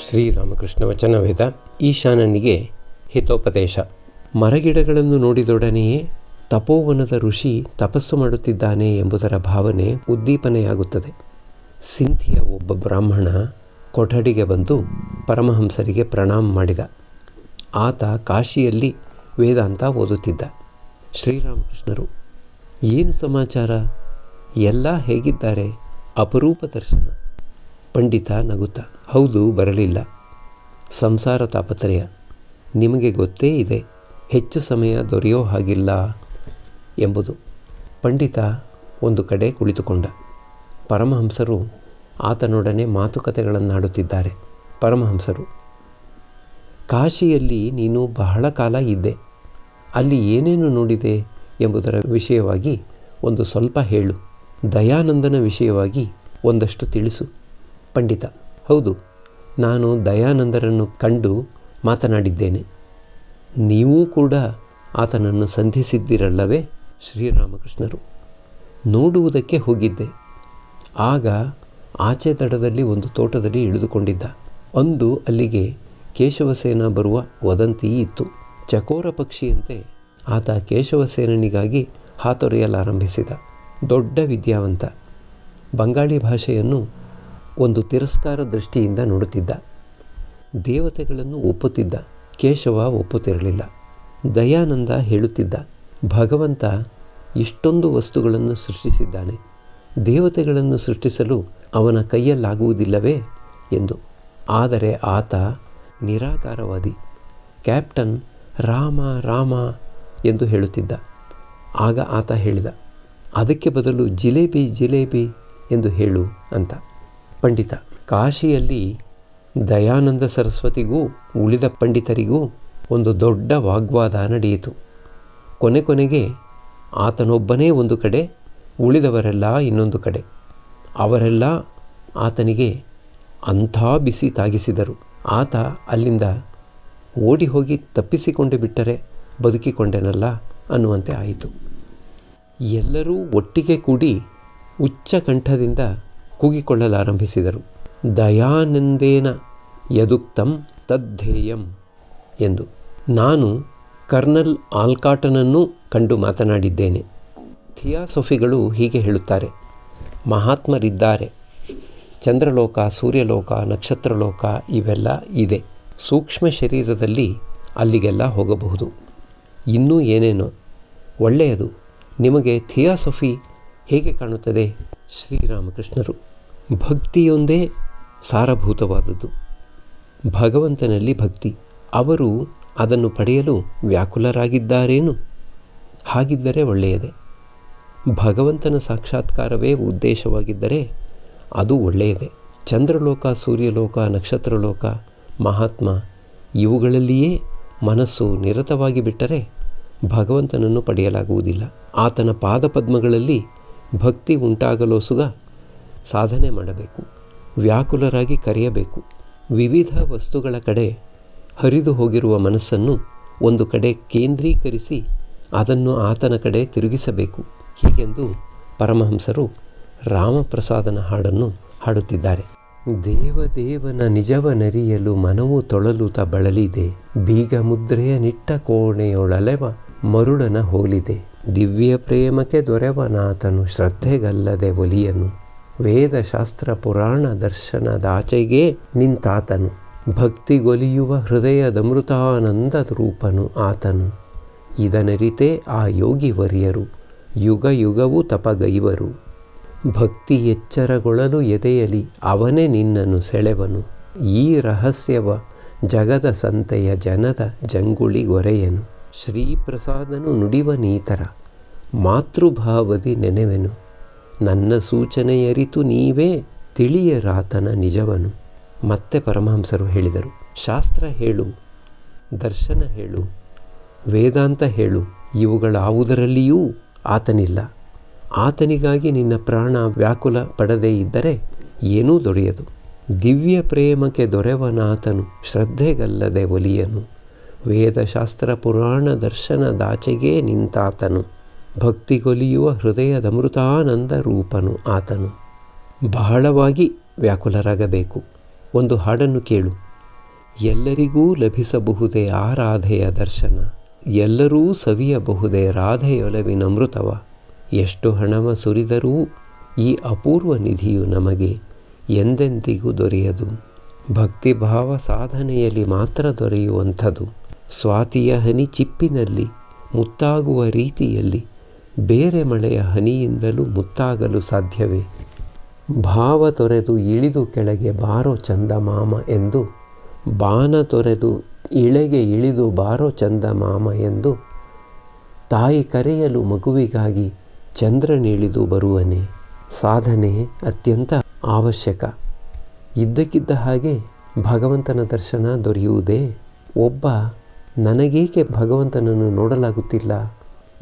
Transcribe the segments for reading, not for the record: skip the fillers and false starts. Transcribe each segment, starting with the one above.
ಶ್ರೀರಾಮಕೃಷ್ಣ ವಚನವೇದ. ಈಶಾನನಿಗೆ ಹಿತೋಪದೇಶ. ಮರಗಿಡಗಳನ್ನು ನೋಡಿದೊಡನೆಯೇ ತಪೋವನದ ಋಷಿ ತಪಸ್ಸು ಮಾಡುತ್ತಿದ್ದಾನೆ ಎಂಬುದರ ಭಾವನೆ ಉದ್ದೀಪನೆಯಾಗುತ್ತದೆ. ಸಿಂಧಿಯ ಒಬ್ಬ ಬ್ರಾಹ್ಮಣ ಕೊಠಡಿಗೆ ಬಂದು ಪರಮಹಂಸರಿಗೆ ಪ್ರಣಾಮ ಮಾಡಿದ. ಆತ ಕಾಶಿಯಲ್ಲಿ ವೇದಾಂತ ಓದುತ್ತಿದ್ದ. ಶ್ರೀರಾಮಕೃಷ್ಣರು, ಏನು ಸಮಾಚಾರ, ಎಲ್ಲ ಹೇಗಿದ್ದಾರೆ? ಅಪರೂಪ ದರ್ಶನ. ಪಂಡಿತ ನಗುತ್ತಾ, ಹೌದು, ಬರಲಿಲ್ಲ. ಸಂಸಾರ ತಾಪತ್ರಯ ನಿಮಗೆ ಗೊತ್ತೇ ಇದೆ, ಹೆಚ್ಚು ಸಮಯ ದೊರೆಯೋ ಹಾಗಿಲ್ಲ ಎಂಬುದು. ಪಂಡಿತ ಒಂದು ಕಡೆ ಕುಳಿತುಕೊಂಡ. ಪರಮಹಂಸರು ಆತನೊಡನೆ ಮಾತುಕತೆಗಳನ್ನಾಡುತ್ತಿದ್ದಾರೆ. ಪರಮಹಂಸರು, ಕಾಶಿಯಲ್ಲಿ ನೀನು ಬಹಳ ಕಾಲ ಇದ್ದೆ, ಅಲ್ಲಿ ಏನೇನು ನೋಡಿದೆ ಎಂಬುದರ ವಿಷಯವಾಗಿ ಒಂದು ಸ್ವಲ್ಪ ಹೇಳು. ದಯಾನಂದನ ವಿಷಯವಾಗಿ ಒಂದಷ್ಟು ತಿಳಿಸು. ಪಂಡಿತ, ಹೌದು, ನಾನು ದಯಾನಂದರನ್ನು ಕಂಡು ಮಾತನಾಡಿದ್ದೇನೆ. ನೀವೂ ಕೂಡ ಆತನನ್ನು ಸಂಧಿಸಿದ್ದಿರಲ್ಲವೇ? ಶ್ರೀರಾಮಕೃಷ್ಣರು, ನೋಡುವುದಕ್ಕೆ ಹೋಗಿದ್ದೆ. ಆಗ ಆಚೆ ದಡದಲ್ಲಿ ಒಂದು ತೋಟದಲ್ಲಿ ಇಳಿದುಕೊಂಡಿದ್ದ. ಅಂದು ಅಲ್ಲಿಗೆ ಕೇಶವಸೇನ ಬರುವ ವದಂತಿ ಇತ್ತು. ಚಕೋರ ಪಕ್ಷಿಯಂತೆ ಆತ ಕೇಶವಸೇನನಿಗಾಗಿ ಹಾತೊರೆಯಲಾರಂಭಿಸಿದ. ದೊಡ್ಡ ವಿದ್ಯಾವಂತ. ಬಂಗಾಳಿ ಭಾಷೆಯನ್ನು ಒಂದು ತಿರಸ್ಕಾರ ದೃಷ್ಟಿಯಿಂದ ನೋಡುತ್ತಿದ್ದ. ದೇವತೆಗಳನ್ನು ಒಪ್ಪುತ್ತಿದ್ದ. ಕೇಶವ ಒಪ್ಪುತ್ತಿರಲಿಲ್ಲ. ದಯಾನಂದ ಹೇಳುತ್ತಿದ್ದ, ಭಗವಂತ ಇಷ್ಟೊಂದು ವಸ್ತುಗಳನ್ನು ಸೃಷ್ಟಿಸಿದ್ದಾನೆ, ದೇವತೆಗಳನ್ನು ಸೃಷ್ಟಿಸಲು ಅವನ ಕೈಯಲ್ಲಾಗುವುದಿಲ್ಲವೇ ಎಂದು. ಆದರೆ ಆತ ನಿರಾಕಾರವಾದಿ. ಕ್ಯಾಪ್ಟನ್ ರಾಮ ರಾಮ ಎಂದು ಹೇಳುತ್ತಿದ್ದ. ಆಗ ಆತ ಹೇಳಿದ, ಅದಕ್ಕೆ ಬದಲು ಜಿಲೇಬಿ ಜಿಲೇಬಿ ಎಂದು ಹೇಳು ಅಂತ. ಪಂಡಿತ, ಕಾಶಿಯಲ್ಲಿ ದಯಾನಂದ ಸರಸ್ವತಿಗೂ ಉಳಿದ ಪಂಡಿತರಿಗೂ ಒಂದು ದೊಡ್ಡ ವಾಗ್ವಾದ ನಡೆಯಿತು. ಕೊನೆಗೆ ಆತನೊಬ್ಬನೇ ಒಂದು ಕಡೆ, ಉಳಿದವರೆಲ್ಲ ಇನ್ನೊಂದು ಕಡೆ. ಅವರೆಲ್ಲ ಆತನಿಗೆ ಅಂಥ ಬಿಸಿ ತಾಗಿಸಿದರು. ಆತ ಅಲ್ಲಿಂದ ಓಡಿ ಹೋಗಿ ತಪ್ಪಿಸಿಕೊಂಡು ಬಿಟ್ಟರೆ ಬದುಕಿಕೊಂಡೆನಲ್ಲ ಅನ್ನುವಂತೆ ಆಯಿತು. ಎಲ್ಲರೂ ಒಟ್ಟಿಗೆ ಕೂಡಿ ಉಚ್ಚ ಕಂಠದಿಂದ ಕೂಗಿಕೊಳ್ಳಲಾರಂಭಿಸಿದರು. ದಯಾನಂದೇನ ಯದುಕ್ತಂ ತದ್ಧೇಯಂ ಎಂದು. ನಾನು ಕರ್ನಲ್ ಆಲ್ಕಾಟನನ್ನೂ ಕಂಡು ಮಾತನಾಡಿದ್ದೇನೆ. ಥಿಯಾಸೊಫಿಗಳು ಹೀಗೆ ಹೇಳುತ್ತಾರೆ, ಮಹಾತ್ಮರಿದ್ದಾರೆ, ಚಂದ್ರಲೋಕ, ಸೂರ್ಯಲೋಕ, ನಕ್ಷತ್ರಲೋಕ ಇವೆಲ್ಲ ಇದೆ. ಸೂಕ್ಷ್ಮ ಶರೀರದಲ್ಲಿ ಅಲ್ಲಿಗೆಲ್ಲ ಹೋಗಬಹುದು. ಇನ್ನೂ ಏನೇನೋ. ಒಳ್ಳೆಯದು. ನಿಮಗೆ ಥಿಯಾಸೊಫಿ ಹೇಗೆ ಕಾಣುತ್ತದೆ? ಶ್ರೀರಾಮಕೃಷ್ಣರು, ಭಕ್ತಿಯೊಂದೇ ಸಾರಭೂತವಾದದ್ದು. ಭಗವಂತನಲ್ಲಿ ಭಕ್ತಿ. ಅವರು ಅದನ್ನು ಪಡೆಯಲು ವ್ಯಾಕುಲರಾಗಿದ್ದಾರೇನು? ಹಾಗಿದ್ದರೆ ಒಳ್ಳೆಯದೇ. ಭಗವಂತನ ಸಾಕ್ಷಾತ್ಕಾರವೇ ಉದ್ದೇಶವಾಗಿದ್ದರೆ ಅದು ಒಳ್ಳೆಯದೇ. ಚಂದ್ರಲೋಕ, ಸೂರ್ಯಲೋಕ, ನಕ್ಷತ್ರಲೋಕ, ಮಹಾತ್ಮ ಇವುಗಳಲ್ಲಿಯೇ ಮನಸ್ಸು ನಿರತವಾಗಿ ಬಿಟ್ಟರೆ ಭಗವಂತನನ್ನು ಪಡೆಯಲಾಗುವುದಿಲ್ಲ. ಆತನ ಪಾದಪದ್ಮಗಳಲ್ಲಿ ಭಕ್ತಿ ಉಂಟಾಗಲೋಸುಗ ಸಾಧನೆ ಮಾಡಬೇಕು. ವ್ಯಾಕುಲರಾಗಿ ಕರೆಯಬೇಕು. ವಿವಿಧ ವಸ್ತುಗಳ ಕಡೆ ಹರಿದು ಹೋಗಿರುವ ಮನಸ್ಸನ್ನು ಒಂದು ಕಡೆ ಕೇಂದ್ರೀಕರಿಸಿ ಅದನ್ನು ಆತನ ಕಡೆ ತಿರುಗಿಸಬೇಕು. ಹೀಗೆಂದು ಪರಮಹಂಸರು ರಾಮಪ್ರಸಾದನ ಹಾಡನ್ನು ಹಾಡುತ್ತಿದ್ದಾರೆ. ದೇವದೇವನ ನಿಜವನರಿಯಲು ಮನವು ತೊಳಲುತ ಬಳಲಿದೆ, ಬೀಗ ಮುದ್ರೆಯ ನಿಟ್ಟ ಕೋಣೆಯೊಳಲೆವ ಮರುಳನ ಹೋಲಿದೆ. ದಿವ್ಯ ಪ್ರೇಮಕ್ಕೆ ದೊರೆವನಾತನು ಶ್ರದ್ಧೆಗಲ್ಲದೆ ಒಲಿಯನು, ವೇದಶಾಸ್ತ್ರ ಪುರಾಣ ದರ್ಶನದಾಚೆಗೆ ನಿಂತಾತನು. ಭಕ್ತಿಗೊಲಿಯುವ ಹೃದಯದಮೃತಾನಂದ ರೂಪನು ಆತನು, ಇದನರಿತೆ ಆ ಯೋಗಿ ವರ್ಯರು ಯುಗ ಯುಗವೂ ತಪಗೈವರು. ಭಕ್ತಿ ಎಚ್ಚರಗೊಳ್ಳಲು ಎದೆಯಲಿ ಅವನೇ ನಿನ್ನನ್ನು ಸೆಳೆವನು, ಈ ರಹಸ್ಯವ ಜಗದ ಸಂತೆಯ ಜನದ ಜಂಗುಳಿಗೊರೆಯನು. ಶ್ರೀಪ್ರಸಾದನು ನುಡಿವ ನೀತರ ಮಾತೃಭಾವದಿ ನೆನೆವೆನು, ನನ್ನ ಸೂಚನೆಯರಿತು ನೀವೇ ತಿಳಿಯರಾತನ ನಿಜವನು. ಮತ್ತೆ ಪರಮಹಂಸರು ಹೇಳಿದರು, ಶಾಸ್ತ್ರ ಹೇಳು, ದರ್ಶನ ಹೇಳು, ವೇದಾಂತ ಹೇಳು, ಇವುಗಳಾವುದರಲ್ಲಿಯೂ ಆತನಿಲ್ಲ. ಆತನಿಗಾಗಿ ನಿನ್ನ ಪ್ರಾಣ ವ್ಯಾಕುಲ ಪಡದೇ ಇದ್ದರೆ ಏನೂ ದೊರೆಯದು. ದಿವ್ಯ ಪ್ರೇಮಕ್ಕೆ ದೊರೆವನಾತನು ಶ್ರದ್ಧೆಗಲ್ಲದೆ ಒಲಿಯನು, ವೇದಶಾಸ್ತ್ರ ಪುರಾಣ ದರ್ಶನದಾಚೆಗೆ ನಿಂತಾತನು. ಭಕ್ತಿಗೊಲಿಯುವ ಹೃದಯದಮೃತಾನಂದ ರೂಪನು ಆತನು. ಬಹಳವಾಗಿ ವ್ಯಾಕುಲರಾಗಬೇಕು. ಒಂದು ಹಾಡನ್ನು ಕೇಳು. ಎಲ್ಲರಿಗೂ ಲಭಿಸಬಹುದೇ ಆ ರಾಧೆಯ ದರ್ಶನ, ಎಲ್ಲರೂ ಸವಿಯಬಹುದೇ ರಾಧೆಯೊಲವಿನಮೃತವ. ಎಷ್ಟು ಹಣವ ಸುರಿದರೂ ಈ ಅಪೂರ್ವ ನಿಧಿಯು ನಮಗೆ ಎಂದೆಂದಿಗೂ ದೊರೆಯದು. ಭಕ್ತಿಭಾವ ಸಾಧನೆಯಲ್ಲಿ ಮಾತ್ರ ದೊರೆಯುವಂಥದ್ದು. ಸ್ವಾತಿಯ ಹನಿ ಚಿಪ್ಪಿನಲ್ಲಿ ಮುತ್ತಾಗುವ ರೀತಿಯಲ್ಲಿ ಬೇರೆ ಮಳೆಯ ಹನಿಯಿಂದಲೂ ಮುತ್ತಾಗಲು ಸಾಧ್ಯವೇ? ಭಾವ ತೊರೆದು ಇಳಿದು ಕೆಳಗೆ ಬಾರೋ ಚಂದಮಾಮ ಎಂದು, ಬಾನ ತೊರೆದು ಇಳೆಗೆ ಇಳಿದು ಬಾರೋ ಚಂದಮಾಮ ಎಂದು, ತಾಯಿ ಕರೆಯಲು ಮಗುವಿಗಾಗಿ ಚಂದ್ರನಿಳಿದು ಬರುವನೆ. ಸಾಧನೆ ಅತ್ಯಂತ ಅವಶ್ಯಕ. ಇದ್ದಕ್ಕಿದ್ದ ಹಾಗೆ ಭಗವಂತನ ದರ್ಶನ ದೊರೆಯುವುದೇ? ಒಬ್ಬ ನನಗೇಕೆ ಭಗವಂತನನ್ನು ನೋಡಲಾಗುತ್ತಿಲ್ಲ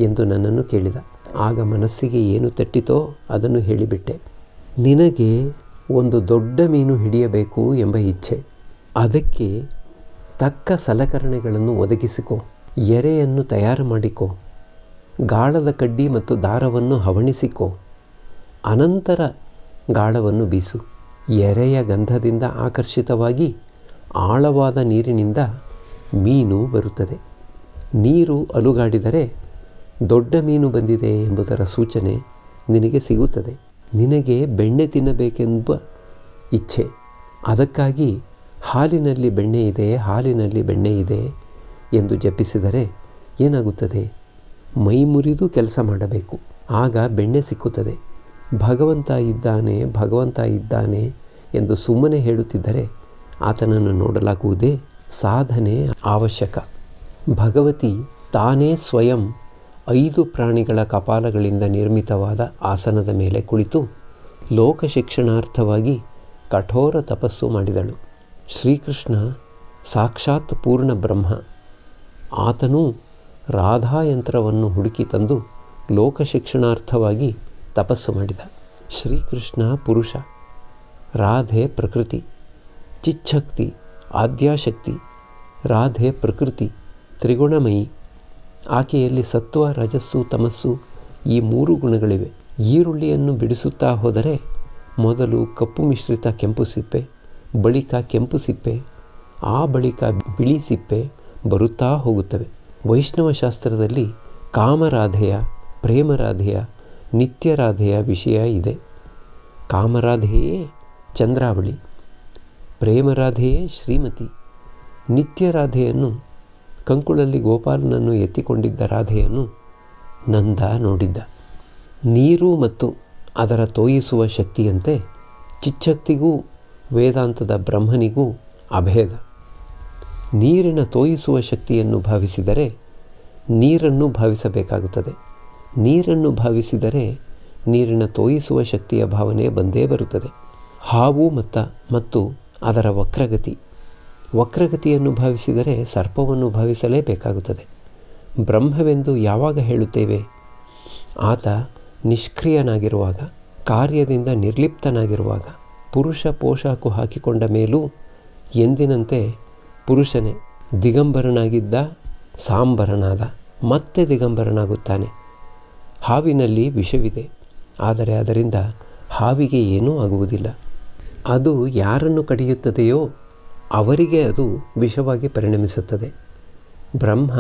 ಎಂದು ನನ್ನನ್ನು ಕೇಳಿದ. ಆಗ ಮನಸ್ಸಿಗೆ ಏನು ತಟ್ಟಿತೋ ಅದನ್ನು ಹೇಳಿಬಿಟ್ಟೆ. ನಿನಗೆ ಒಂದು ದೊಡ್ಡ ಮೀನು ಹಿಡಿಯಬೇಕು ಎಂಬ ಇಚ್ಛೆ. ಅದಕ್ಕೆ ತಕ್ಕ ಸಲಕರಣೆಗಳನ್ನು ಒದಗಿಸಿಕೊ. ಎರೆಯನ್ನು ತಯಾರು ಮಾಡಿಕೊ. ಗಾಳದ ಕಡ್ಡಿ ಮತ್ತು ದಾರವನ್ನು ಹವಣಿಸಿಕೊ. ಅನಂತರ ಗಾಳವನ್ನು ಬೀಸು. ಎರೆಯ ಗಂಧದಿಂದ ಆಕರ್ಷಿತವಾಗಿ ಆಳವಾದ ನೀರಿನಿಂದ ಮೀನು ಬರುತ್ತದೆ. ನೀರು ಅಲುಗಾಡಿದರೆ ದೊಡ್ಡ ಮೀನು ಬಂದಿದೆ ಎಂಬುದರ ಸೂಚನೆ ನಿನಗೆ ಸಿಗುತ್ತದೆ. ನಿನಗೆ ಬೆಣ್ಣೆ ತಿನ್ನಬೇಕೆಂಬ ಇಚ್ಛೆ. ಅದಕ್ಕಾಗಿ ಹಾಲಿನಲ್ಲಿ ಬೆಣ್ಣೆ ಇದೆ, ಹಾಲಿನಲ್ಲಿ ಬೆಣ್ಣೆ ಇದೆ ಎಂದು ಜಪಿಸಿದರೆ ಏನಾಗುತ್ತದೆ? ಮೈ ಮುರಿದು ಕೆಲಸ ಮಾಡಬೇಕು. ಆಗ ಬೆಣ್ಣೆ ಸಿಕ್ಕುತ್ತದೆ. ಭಗವಂತ ಇದ್ದಾನೆ, ಭಗವಂತ ಇದ್ದಾನೆ ಎಂದು ಸುಮ್ಮನೆ ಹೇಳುತ್ತಿದ್ದರೆ ಆತನನ್ನು ನೋಡಲಾಗುವುದೇ? ಸಾಧನೆ ಅವಶ್ಯಕ. ಭಗವತಿ ತಾನೇ ಸ್ವಯಂ 5 ಪ್ರಾಣಿಗಳ ಕಪಾಲಗಳಿಂದ ನಿರ್ಮಿತವಾದ ಆಸನದ ಮೇಲೆ ಕುಳಿತು ಲೋಕ ಶಿಕ್ಷಣಾರ್ಥವಾಗಿ ಕಠೋರ ತಪಸ್ಸು ಮಾಡಿದಳು. ಶ್ರೀಕೃಷ್ಣ ಸಾಕ್ಷಾತ್ ಪೂರ್ಣ ಬ್ರಹ್ಮ. ಆತನೂ ರಾಧಾಯಂತ್ರವನ್ನು ಹುಡುಕಿ ತಂದು ಲೋಕ ಶಿಕ್ಷಣಾರ್ಥವಾಗಿ ತಪಸ್ಸು ಮಾಡಿದ. ಶ್ರೀಕೃಷ್ಣ ಪುರುಷ, ರಾಧೆ ಪ್ರಕೃತಿ. ಚಿಚ್ಛಕ್ತಿ ಆದ್ಯಾಶಕ್ತಿ. ರಾಧೆ ಪ್ರಕೃತಿ ತ್ರಿಗುಣಮಯಿ. ಆಕೆಯಲ್ಲಿ ಸತ್ವ, ರಜಸ್ಸು, ತಮಸ್ಸು ಈ 3 ಗುಣಗಳಿವೆ. ಈರುಳ್ಳಿಯನ್ನು ಬಿಡಿಸುತ್ತಾ ಹೋದರೆ ಮೊದಲು ಕಪ್ಪು ಮಿಶ್ರಿತ ಕೆಂಪು ಸಿಪ್ಪೆ, ಬಳಿಕ ಕೆಂಪು ಸಿಪ್ಪೆ, ಆ ಬಳಿಕ ಬಿಳಿ ಸಿಪ್ಪೆ ಬರುತ್ತಾ ಹೋಗುತ್ತವೆ. ವೈಷ್ಣವ ಶಾಸ್ತ್ರದಲ್ಲಿ ಕಾಮರಾಧೆಯ, ಪ್ರೇಮರಾಧೆಯ, ನಿತ್ಯರಾಧೆಯ ವಿಷಯ ಇದೆ. ಕಾಮರಾಧೆಯೇ ಚಂದ್ರಾವಳಿ, ಪ್ರೇಮರಾಧೆಯೇ ಶ್ರೀಮತಿ. ನಿತ್ಯರಾಧೆಯನ್ನು, ಕಂಕುಳಲ್ಲಿ ಗೋಪಾಲನನ್ನು ಎತ್ತಿಕೊಂಡಿದ್ದ ರಾಧೆಯನ್ನು ನಂದ ನೋಡಿದ್ದ. ನೀರು ಮತ್ತು ಅದರ ತೋಯಿಸುವ ಶಕ್ತಿಯಂತೆ ಚಿಚ್ಛಕ್ತಿಗೂ ವೇದಾಂತದ ಬ್ರಹ್ಮನಿಗೂ ಅಭೇದ. ನೀರಿನ ತೋಯಿಸುವ ಶಕ್ತಿಯನ್ನು ಭಾವಿಸಿದರೆ ನೀರನ್ನು ಭಾವಿಸಬೇಕಾಗುತ್ತದೆ. ನೀರನ್ನು ಭಾವಿಸಿದರೆ ನೀರಿನ ತೋಯಿಸುವ ಶಕ್ತಿಯ ಭಾವನೆ ಬಂದೇ ಬರುತ್ತದೆ. ಹಾವು ಮತ್ತು ಅದರ ವಕ್ರಗತಿ. ವಕ್ರಗತಿಯನ್ನು ಭಾವಿಸಿದರೆ ಸರ್ಪವನ್ನು ಭಾವಿಸಲೇಬೇಕಾಗುತ್ತದೆ. ಬ್ರಹ್ಮವೆಂದು ಯಾವಾಗ ಹೇಳುತ್ತೇವೆ? ಆತ ನಿಷ್ಕ್ರಿಯನಾಗಿರುವಾಗ, ಕಾರ್ಯದಿಂದ ನಿರ್ಲಿಪ್ತನಾಗಿರುವಾಗ. ಪುರುಷ ಪೋಷಾಕು ಹಾಕಿಕೊಂಡ ಮೇಲೂ ಎಂದಿನಂತೆ ಪುರುಷನೇ. ದಿಗಂಬರನಾಗಿದ್ದ ಸಾಂಬರನಾದ, ಮತ್ತೆ ದಿಗಂಬರನಾಗುತ್ತಾನೆ. ಹಾವಿನಲ್ಲಿ ವಿಷವಿದೆ, ಆದರೆ ಅದರಿಂದ ಹಾವಿಗೆ ಏನೂ ಆಗುವುದಿಲ್ಲ. ಅದು ಯಾರನ್ನು ಕಡಿಯುತ್ತದೆಯೋ ಅವರಿಗೆ ಅದು ವಿಷವಾಗಿ ಪರಿಣಮಿಸುತ್ತದೆ. ಬ್ರಹ್ಮ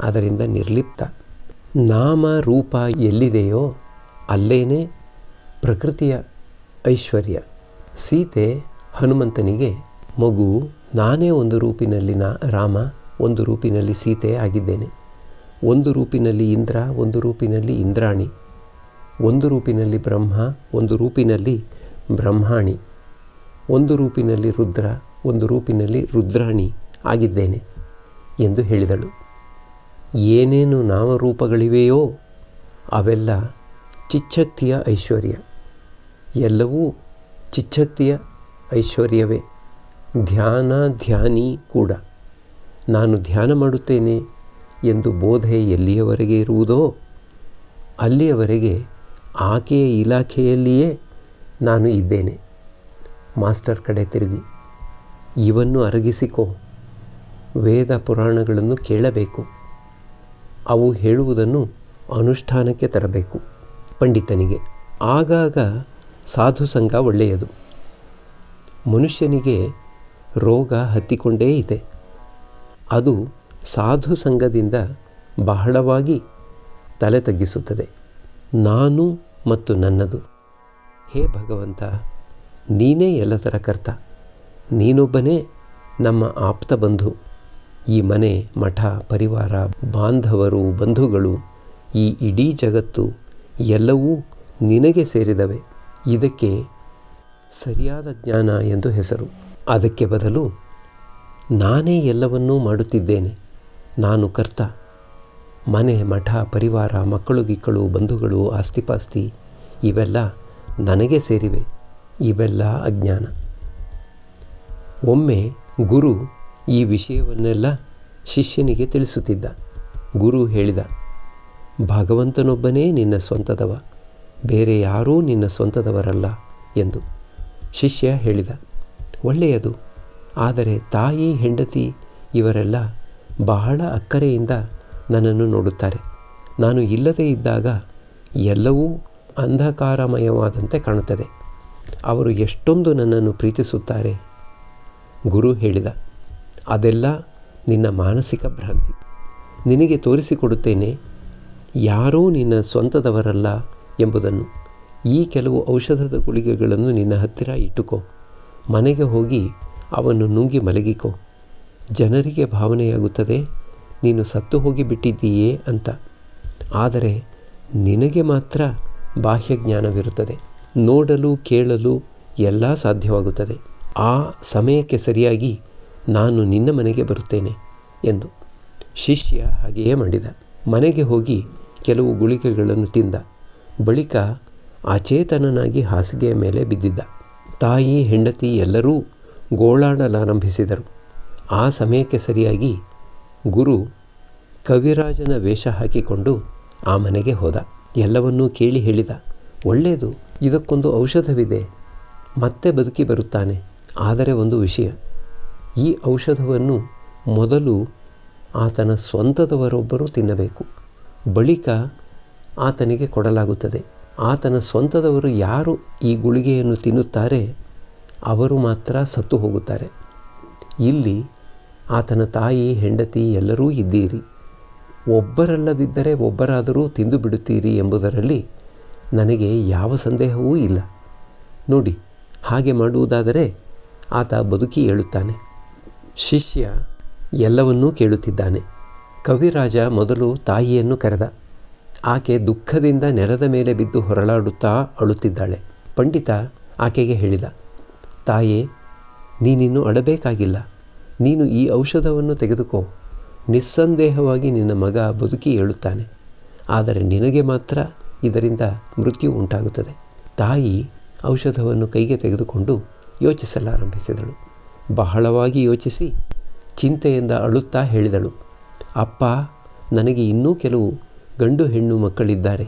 ಅದರಿಂದ ನಿರ್ಲಿಪ್ತ. ನಾಮ ರೂಪ ಎಲ್ಲಿದೆಯೋ ಅಲ್ಲೇನೇ ಪ್ರಕೃತಿಯ ಐಶ್ವರ್ಯ. ಸೀತೆ ಹನುಮಂತನಿಗೆ ಮಗು, ನಾನೇ ಒಂದು ರೂಪಿನಲ್ಲಿ ರಾಮ, ಒಂದು ರೂಪಿನಲ್ಲಿ ಸೀತೆ ಆಗಿದ್ದೇನೆ. ಒಂದು ರೂಪಿನಲ್ಲಿ ಇಂದ್ರ, ಒಂದು ರೂಪಿನಲ್ಲಿ ಇಂದ್ರಾಣಿ, ಒಂದು ರೂಪಿನಲ್ಲಿ ಬ್ರಹ್ಮ, ಒಂದು ರೂಪಿನಲ್ಲಿ ಬ್ರಹ್ಮಾಣಿ, ಒಂದು ರೂಪಿನಲ್ಲಿ ರುದ್ರ, ಒಂದು ರೂಪಿನಲ್ಲಿ ರುದ್ರಾಣಿ ಆಗಿದ್ದೇನೆ ಎಂದು ಹೇಳಿದಳು. ಏನೇನು ನಾಮರೂಪಗಳಿವೆಯೋ ಅವೆಲ್ಲ ಚಿಚ್ಛಕ್ತಿಯ ಐಶ್ವರ್ಯ. ಎಲ್ಲವೂ ಚಿಚ್ಛಕ್ತಿಯ ಐಶ್ವರ್ಯವೇ. ಧ್ಯಾನಿ ಕೂಡ. ನಾನು ಧ್ಯಾನ ಮಾಡುತ್ತೇನೆ ಎಂದು ಬೋಧೆ ಎಲ್ಲಿಯವರೆಗೆ ಇರುವುದೋ ಅಲ್ಲಿಯವರೆಗೆ ಆಕೆಯ ಇಲಾಖೆಯಲ್ಲಿಯೇ ನಾನು ಇದ್ದೇನೆ. ಮಾಸ್ಟರ್ ಕಡೆ ತಿರುಗಿ, ಇವನ್ನು ಅರಗಿಸಿಕೋ. ವೇದ ಪುರಾಣಗಳನ್ನು ಕೇಳಬೇಕು. ಅವು ಹೇಳುವುದನ್ನು ಅನುಷ್ಠಾನಕ್ಕೆ ತರಬೇಕು. ಪಂಡಿತನಿಗೆ ಆಗಾಗ ಸಾಧು ಸಂಘ ಒಳ್ಳೆಯದು. ಮನುಷ್ಯನಿಗೆ ರೋಗ ಹತ್ತಿಕೊಂಡೇ ಇದೆ. ಅದು ಸಾಧು ಸಂಘದಿಂದ ಬಹಳವಾಗಿ ತಲೆ ತಗ್ಗಿಸುತ್ತದೆ. ನಾನು ಮತ್ತು ನನ್ನದು. ಹೇ ಭಗವಂತ, ನೀನೇ ಎಲ್ಲದರ ಕರ್ತ. ನೀನೊಬ್ಬನೇ ನಮ್ಮ ಆಪ್ತ ಬಂಧು. ಈ ಮನೆ, ಮಠ, ಪರಿವಾರ, ಬಾಂಧವರು, ಬಂಧುಗಳು, ಈ ಇಡೀ ಜಗತ್ತು ಎಲ್ಲವೂ ನಿನಗೆ ಸೇರಿದವೆ. ಇದಕ್ಕೆ ಸರಿಯಾದ ಜ್ಞಾನ ಎಂದು ಹೆಸರು. ಅದಕ್ಕೆ ಬದಲು ನಾನೇ ಎಲ್ಲವನ್ನೂ ಮಾಡುತ್ತಿದ್ದೇನೆ, ನಾನು ಕರ್ತ. ಮನೆ, ಮಠ, ಪರಿವಾರ, ಮಕ್ಕಳು ಗಿಕ್ಕಳು, ಬಂಧುಗಳು, ಆಸ್ತಿಪಾಸ್ತಿ ಇವೆಲ್ಲ ನನಗೆ ಸೇರಿವೆ. ಇವೆಲ್ಲ ಅಜ್ಞಾನ. ಒಮ್ಮೆ ಗುರು ಈ ವಿಷಯವನ್ನೆಲ್ಲ ಶಿಷ್ಯನಿಗೆ ತಿಳಿಸುತ್ತಿದ್ದ. ಗುರು ಹೇಳಿದ, ಭಗವಂತನೊಬ್ಬನೇ ನಿನ್ನ ಸ್ವಂತದವ, ಬೇರೆ ಯಾರೂ ನಿನ್ನ ಸ್ವಂತದವರಲ್ಲ ಎಂದು. ಶಿಷ್ಯ ಹೇಳಿದ, ಒಳ್ಳೆಯದು. ಆದರೆ ತಾಯಿ, ಹೆಂಡತಿ ಇವರೆಲ್ಲ ಬಹಳ ಅಕ್ಕರೆಯಿಂದ ನನ್ನನ್ನು ನೋಡುತ್ತಾರೆ. ನಾನು ಇಲ್ಲದೇ ಇದ್ದಾಗ ಎಲ್ಲವೂ ಅಂಧಕಾರಮಯವಾದಂತೆ ಕಾಣುತ್ತದೆ. ಅವರು ಎಷ್ಟೊಂದು ನನ್ನನ್ನು ಪ್ರೀತಿಸುತ್ತಾರೆ. ಗುರು ಹೇಳಿದ, ಅದೆಲ್ಲ ನಿನ್ನ ಮಾನಸಿಕ ಭ್ರಾಂತಿ. ನಿನಗೆ ತೋರಿಸಿಕೊಡುತ್ತೇನೆ ಯಾರೂ ನಿನ್ನ ಸ್ವಂತದವರಲ್ಲ ಎಂಬುದನ್ನು. ಈ ಕೆಲವು ಔಷಧದ ಗುಳಿಗೆಗಳನ್ನು ನಿನ್ನ ಹತ್ತಿರ ಇಟ್ಟುಕೋ. ಮನೆಗೆ ಹೋಗಿ ಅವನ್ನು ನುಂಗಿ ಮಲಗಿಕೋ. ಜನರಿಗೆ ಭಾವನೆಯಾಗುತ್ತದೆ ನೀನು ಸತ್ತು ಹೋಗಿಬಿಟ್ಟಿದ್ದೀಯೇ ಅಂತ. ಆದರೆ ನಿನಗೆ ಮಾತ್ರ ಬಾಹ್ಯ ಜ್ಞಾನವಿರುತ್ತದೆ. ನೋಡಲು, ಕೇಳಲು ಎಲ್ಲ ಸಾಧ್ಯವಾಗುತ್ತದೆ. ಆ ಸಮಯಕ್ಕೆ ಸರಿಯಾಗಿ ನಾನು ನಿನ್ನ ಮನೆಗೆ ಬರುತ್ತೇನೆ ಎಂದು. ಶಿಷ್ಯ ಹಾಗೆಯೇ ಮಾಡಿದ. ಮನೆಗೆ ಹೋಗಿ ಕೆಲವು ಗುಳಿಗೆಗಳನ್ನು ತಿಂದ. ಬಳಿಕ ಅಚೇತನನಾಗಿ ಹಾಸಿಗೆಯ ಮೇಲೆ ಬಿದ್ದಿದ್ದ. ತಾಯಿ, ಹೆಂಡತಿ ಎಲ್ಲರೂ ಗೋಳಾಡಲಾರಂಭಿಸಿದರು. ಆ ಸಮಯಕ್ಕೆ ಸರಿಯಾಗಿ ಗುರು ಕವಿರಾಜನ ವೇಷ ಹಾಕಿಕೊಂಡು ಆ ಮನೆಗೆ ಹೋದ. ಎಲ್ಲವನ್ನೂ ಕೇಳಿ ಹೇಳಿದ, ಒಳ್ಳೆಯದು, ಇದಕ್ಕೊಂದು ಔಷಧವಿದೆ, ಮತ್ತೆ ಬದುಕಿ ಬರುತ್ತಾನೆ. ಆದರೆ ಒಂದು ವಿಷಯ, ಈ ಔಷಧವನ್ನು ಮೊದಲು ಆತನ ಸ್ವಂತದವರೊಬ್ಬರು ತಿನ್ನಬೇಕು. ಬಳಿಕ ಆತನಿಗೆ ಕೊಡಲಾಗುತ್ತದೆ. ಆತನ ಸ್ವಂತದವರು ಯಾರು ಈ ಗುಳಿಗೆಯನ್ನು ತಿನ್ನುತ್ತಾರೆ ಅವರು ಮಾತ್ರ ಸತ್ತು ಹೋಗುತ್ತಾರೆ. ಇಲ್ಲಿ ಆತನ ತಾಯಿ, ಹೆಂಡತಿ ಎಲ್ಲರೂ ಇದ್ದೀರಿ. ಒಬ್ಬರಲ್ಲದಿದ್ದರೆ ಒಬ್ಬರಾದರೂ ತಿಂದು ಬಿಡುತ್ತೀರಿ ಎಂಬುದರಲ್ಲಿ ನನಗೆ ಯಾವ ಸಂದೇಹವೂ ಇಲ್ಲ. ನೋಡಿ, ಹಾಗೆ ಮಾಡುವುದಾದರೆ ಆತ ಬದುಕಿ ಏಳುತ್ತಾನೆ. ಶಿಷ್ಯ ಎಲ್ಲವನ್ನೂ ಕೇಳುತ್ತಿದ್ದಾನೆ. ಕವಿರಾಜ ಮೊದಲು ತಾಯಿಯನ್ನು ಕರೆದ. ಆಕೆ ದುಃಖದಿಂದ ನೆಲದ ಮೇಲೆ ಬಿದ್ದು ಹೊರಳಾಡುತ್ತಾ ಅಳುತ್ತಿದ್ದಾಳೆ. ಪಂಡಿತ ಆಕೆಗೆ ಹೇಳಿದ, ತಾಯೇ, ನೀನಿನ್ನು ಅಳಬೇಕಾಗಿಲ್ಲ. ನೀನು ಈ ಔಷಧವನ್ನು ತೆಗೆದುಕೋ. ನಿಸ್ಸಂದೇಹವಾಗಿ ನಿನ್ನ ಮಗ ಬದುಕಿ ಏಳುತ್ತಾನೆ. ಆದರೆ ನಿನಗೆ ಮಾತ್ರ ಇದರಿಂದ ಮೃತ್ಯು ಉಂಟಾಗುತ್ತದೆ. ತಾಯಿ ಔಷಧವನ್ನು ಕೈಗೆ ತೆಗೆದುಕೊಂಡು ಯೋಚಿಸಲಾರಂಭಿಸಿದಳು. ಬಹಳವಾಗಿ ಯೋಚಿಸಿ ಚಿಂತೆಯಿಂದ ಅಳುತ್ತಾ ಹೇಳಿದಳು, ಅಪ್ಪ, ನನಗೆ ಇನ್ನೂ ಕೆಲವು ಗಂಡು ಹೆಣ್ಣು ಮಕ್ಕಳಿದ್ದಾರೆ.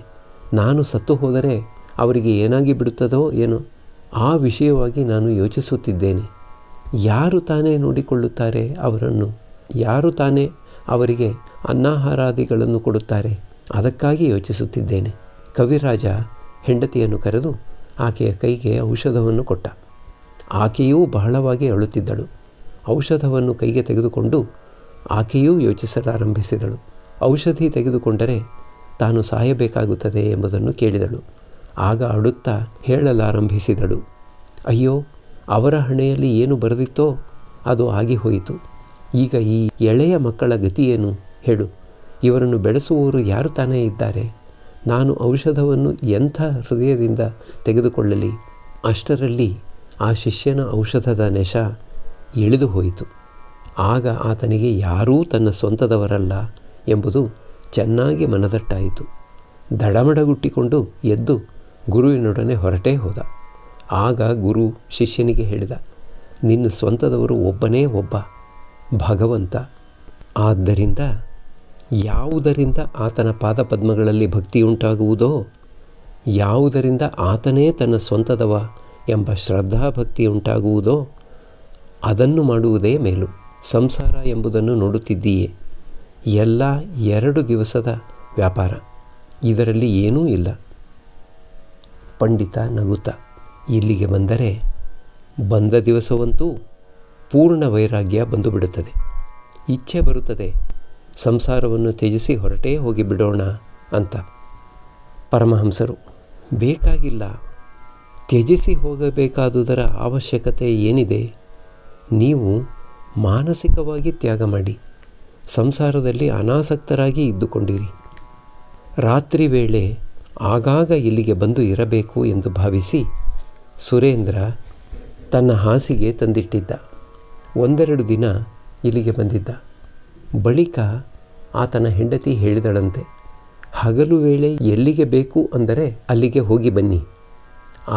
ನಾನು ಸತ್ತು ಹೋದರೆ ಅವರಿಗೆ ಏನಾಗಿ ಬಿಡುತ್ತದೋ ಏನೋ. ಆ ವಿಷಯವಾಗಿ ನಾನು ಯೋಚಿಸುತ್ತಿದ್ದೇನೆ. ಯಾರು ತಾನೇ ನೋಡಿಕೊಳ್ಳುತ್ತಾರೆ ಅವರನ್ನು? ಯಾರು ತಾನೇ ಅವರಿಗೆ ಅನ್ನಾಹಾರಾದಿಗಳನ್ನು ಕೊಡುತ್ತಾರೆ? ಅದಕ್ಕಾಗಿ ಯೋಚಿಸುತ್ತಿದ್ದೇನೆ. ಕವಿರಾಜ ಹೆಂಡತಿಯನ್ನು ಕರೆದು ಆಕೆಯ ಕೈಗೆ ಔಷಧವನ್ನು ಕೊಟ್ಟ. ಆಕೆಯೂ ಬಹಳವಾಗಿ ಅಳುತ್ತಿದ್ದಳು. ಔಷಧವನ್ನು ಕೈಗೆ ತೆಗೆದುಕೊಂಡು ಆಕೆಯೂ ಯೋಚಿಸಲಾರಂಭಿಸಿದಳು. ಔಷಧಿ ತೆಗೆದುಕೊಂಡರೆ ತಾನು ಸಾಯಬೇಕಾಗುತ್ತದೆ ಎಂಬುದನ್ನು ಕೇಳಿದಳು. ಆಗ ಅಳುತ್ತಾ ಹೇಳಲಾರಂಭಿಸಿದಳು, ಅಯ್ಯೋ, ಅವರ ಹಣೆಯಲ್ಲಿ ಏನು ಬರೆದಿತ್ತೋ ಅದು ಆಗಿ ಹೋಯಿತು. ಈಗ ಈ ಎಳೆಯ ಮಕ್ಕಳ ಗತಿಯೇನು ಹೇಳು? ಇವರನ್ನು ಬೆಳೆಸುವವರು ಯಾರು ತಾನೇ ಇದ್ದಾರೆ? ನಾನು ಔಷಧವನ್ನು ಎಂಥ ಹೃದಯದಿಂದ ತೆಗೆದುಕೊಳ್ಳಲಿ? ಅಷ್ಟರಲ್ಲಿ ಆ ಶಿಷ್ಯನ ಔಷಧದ ನೆಶ ಇಳಿದು ಹೋಯಿತು. ಆಗ ಆತನಿಗೆ ಯಾರೂ ತನ್ನ ಸ್ವಂತದವರಲ್ಲ ಎಂಬುದು ಚೆನ್ನಾಗಿ ಮನದಟ್ಟಾಯಿತು. ದಡಮಡಗುಟ್ಟಿಕೊಂಡು ಎದ್ದು ಗುರುವಿನೊಡನೆ ಹೊರಟೇ ಹೋದ. ಆಗ ಗುರು ಶಿಷ್ಯನಿಗೆ ಹೇಳಿದ, ನಿನ್ನ ಸ್ವಂತದವರು ಒಬ್ಬನೇ ಒಬ್ಬ, ಭಗವಂತ. ಆದ್ದರಿಂದ ಯಾವುದರಿಂದ ಆತನ ಪಾದಪದ್ಮಗಳಲ್ಲಿ ಭಕ್ತಿಯುಂಟಾಗುವುದೋ, ಯಾವುದರಿಂದ ಆತನೇ ತನ್ನ ಸ್ವಂತದವ ಎಂಬ ಶ್ರದ್ಧಾಭಕ್ತಿಯುಂಟಾಗುವುದೋ ಅದನ್ನು ಮಾಡುವುದೇ ಮೇಲು. ಸಂಸಾರ ಎಂಬುದನ್ನು ನೋಡುತ್ತಿದ್ದೀಯೇ, ಎಲ್ಲ 2 ದಿವಸದ ವ್ಯಾಪಾರ. ಇದರಲ್ಲಿ ಏನೂ ಇಲ್ಲ. ಪಂಡಿತ ನಗುತ್ತಾ, ಇಲ್ಲಿಗೆ ಬಂದರೆ ಬಂದ ದಿವಸವಂತೂ ಪೂರ್ಣ ವೈರಾಗ್ಯ ಬಂದು ಬಿಡುತ್ತದೆ. ಇಚ್ಛೆ ಬರುತ್ತದೆ, ಸಂಸಾರವನ್ನು ತ್ಯಜಿಸಿ ಹೊರಟೇ ಹೋಗಿ ಬಿಡೋಣ ಅಂತ. ಪರಮಹಂಸರು, ಬೇಕಾಗಿಲ್ಲ, ತ್ಯಜಿಸಿ ಹೋಗಬೇಕಾದುದರ ಅವಶ್ಯಕತೆ ಏನಿದೆ? ನೀವು ಮಾನಸಿಕವಾಗಿ ತ್ಯಾಗ ಮಾಡಿ ಸಂಸಾರದಲ್ಲಿ ಅನಾಸಕ್ತರಾಗಿ ಇದ್ದುಕೊಂಡಿರಿ. ರಾತ್ರಿ ವೇಳೆ ಆಗಾಗ ಇಲ್ಲಿಗೆ ಬಂದು ಇರಬೇಕು ಎಂದು ಭಾವಿಸಿ ಸುರೇಂದ್ರ ತನ್ನ ಹಾಸಿಗೆ ತಂದಿಟ್ಟಿದ್ದ. ಒಂದೆರಡು ದಿನ ಇಲ್ಲಿಗೆ ಬಂದಿದ್ದ. ಬಳಿಕ ಆತನ ಹೆಂಡತಿ ಹೇಳಿದಳಂತೆ, ಹಗಲು ವೇಳೆ ಎಲ್ಲಿಗೆ ಬೇಕು ಅಂದರೆ ಅಲ್ಲಿಗೆ ಹೋಗಿ ಬನ್ನಿ,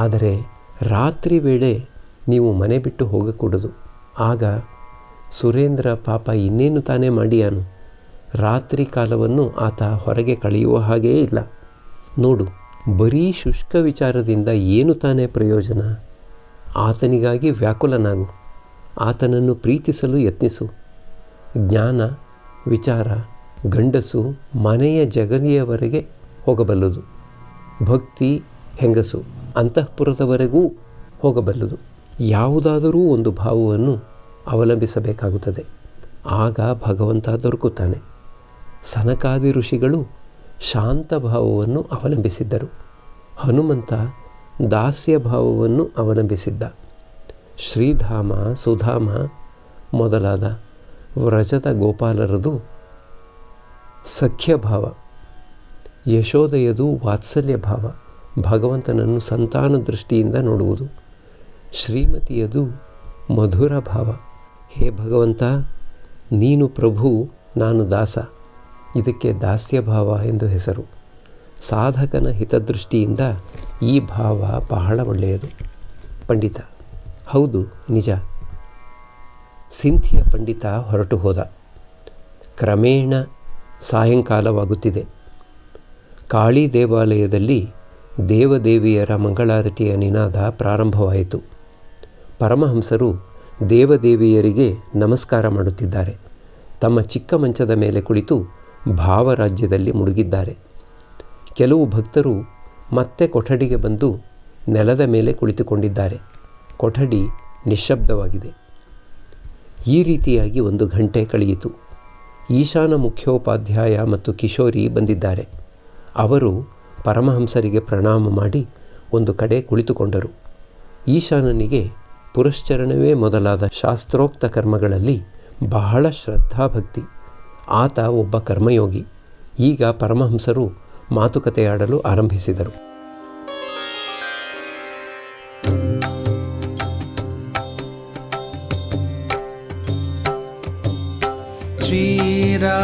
ಆದರೆ ರಾತ್ರಿ ವೇಳೆ ನೀವು ಮನೆ ಬಿಟ್ಟು ಹೋಗಕೂಡದು. ಆಗ ಸುರೇಂದ್ರ ಪಾಪ ಇನ್ನೇನು ತಾನೇ ಮಾಡಿಯಾನು? ರಾತ್ರಿ ಕಾಲವನ್ನು ಆತ ಹೊರಗೆ ಕಳೆಯುವ ಹಾಗೇ ಇಲ್ಲ. ನೋಡು, ಬರೀ ಶುಷ್ಕ ವಿಚಾರದಿಂದ ಏನು ತಾನೇ ಪ್ರಯೋಜನ? ಆತನಿಗಾಗಿ ವ್ಯಾಕುಲನಾಗು, ಆತನನ್ನು ಪ್ರೀತಿಸಲು ಯತ್ನಿಸು. ಜ್ಞಾನ, ವಿಚಾರ, ಗಂಡಸು ಮನೆಯ ಜಗಲಿಯವರೆಗೆ ಹೋಗಬಲ್ಲದು. ಭಕ್ತಿ, ಹೆಂಗಸು ಅಂತಃಪುರದವರೆಗೂ ಹೋಗಬಲ್ಲದು. ಯಾವುದಾದರೂ ಒಂದು ಭಾವವನ್ನು ಅವಲಂಬಿಸಬೇಕಾಗುತ್ತದೆ. ಆಗ ಭಗವಂತ ದೊರಕುತ್ತಾನೆ. ಸನಕಾದಿ ಋಷಿಗಳು ಶಾಂತ ಭಾವವನ್ನು ಅವಲಂಬಿಸಿದ್ದರು. ಹನುಮಂತ ದಾಸ್ಯ ಭಾವವನ್ನು ಅವಲಂಬಿಸಿದ್ದ. ಶ್ರೀಧಾಮ, ಸುಧಾಮ ಮೊದಲಾದ ವ್ರಜದ ಗೋಪಾಲರದು ಸಖ್ಯಭಾವ, ಯಶೋದೆಯದು ವಾತ್ಸಲ್ಯ ಭಾವ, ಭಗವಂತನನ್ನು ಸಂತಾನ ದೃಷ್ಟಿಯಿಂದ ನೋಡುವುದು. ಶ್ರೀಮತಿಯದು ಮಧುರ ಭಾವ, ಹೇ ಭಗವಂತ, ನೀನು ಪ್ರಭು, ನಾನು ದಾಸ, ಇದಕ್ಕೆ ದಾಸ್ಯಭಾವ ಎಂದು ಹೆಸರು. ಸಾಧಕನ ಹಿತದೃಷ್ಟಿಯಿಂದ ಈ ಭಾವ ಬಹಳ ಒಳ್ಳೆಯದು. ಪಂಡಿತ: ಹೌದು, ನಿಜ. ಸಿಂಥಿಯ ಪಂಡಿತ ಹೊರಟು ಹೋದ. ಕ್ರಮೇಣ ಸಾಯಂಕಾಲವಾಗುತ್ತಿದೆ. ಕಾಳಿ ದೇವಾಲಯದಲ್ಲಿ ದೇವದೇವಿಯರ ಮಂಗಳಾರತಿಯ ನಿನಾದ ಪ್ರಾರಂಭವಾಯಿತು. ಪರಮಹಂಸರು ದೇವದೇವಿಯರಿಗೆ ನಮಸ್ಕಾರ ಮಾಡುತ್ತಿದ್ದಾರೆ. ತಮ್ಮ ಚಿಕ್ಕ ಮಂಚದ ಮೇಲೆ ಕುಳಿತು ಭಾವರಾಜ್ಯದಲ್ಲಿ ಮುಳುಗಿದ್ದಾರೆ. ಕೆಲವು ಭಕ್ತರು ಮತ್ತೆ ಕೊಠಡಿಗೆ ಬಂದು ನೆಲದ ಮೇಲೆ ಕುಳಿತುಕೊಂಡಿದ್ದಾರೆ. ಕೊಠಡಿ ನಿಶ್ಶಬ್ದವಾಗಿದೆ. ಈ ರೀತಿಯಾಗಿ 1 ಗಂಟೆ ಕಳೆಯಿತು. ಈಶಾನ ಮುಖ್ಯೋಪಾಧ್ಯಾಯ ಮತ್ತು ಕಿಶೋರಿ ಬಂದಿದ್ದಾರೆ. ಅವರು ಪರಮಹಂಸರಿಗೆ ಪ್ರಣಾಮ ಮಾಡಿ ಒಂದು ಕಡೆ ಕುಳಿತುಕೊಂಡರು. ಈಶಾನನಿಗೆ ಪುರಶ್ಚರಣವೇ ಮೊದಲಾದ ಶಾಸ್ತ್ರೋಕ್ತ ಕರ್ಮಗಳಲ್ಲಿ ಬಹಳ ಶ್ರದ್ಧಾಭಕ್ತಿ. ಆತ ಒಬ್ಬ ಕರ್ಮಯೋಗಿ. ಈಗ ಪರಮಹಂಸರು ಮಾತುಕತೆಯಾಡಲು ಆರಂಭಿಸಿದರು.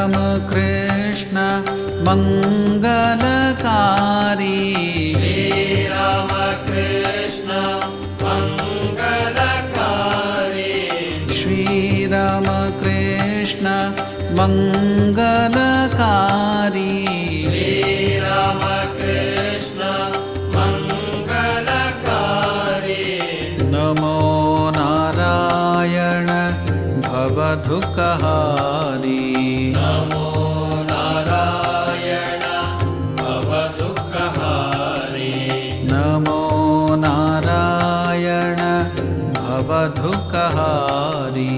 ಶ್ರೀರಾಮಕೃಷ್ಣ ಮಂಗಲಕಾರಿ, ಶ್ರೀರಾಮಕೃಷ್ಣ ಮಂಗಲಕಾರಿ, ಶ್ರೀರಾಮಕೃಷ್ಣ ಮಂಗಲಕಾರಿ, ಶ್ರೀರಾಮಕೃಷ್ಣ ಮಂಗಲಕಾರಿ. ನಮೋ ನಾರಾಯಣ ಭವದುಃಖಹಾರಿ, ನಮೋ ನಾರಾಯಣ ಭವದುಃಖಹಾರಿ, ನಮೋ ನಾರಾಯಣ ಭವದುಃಖಹಾರಿ.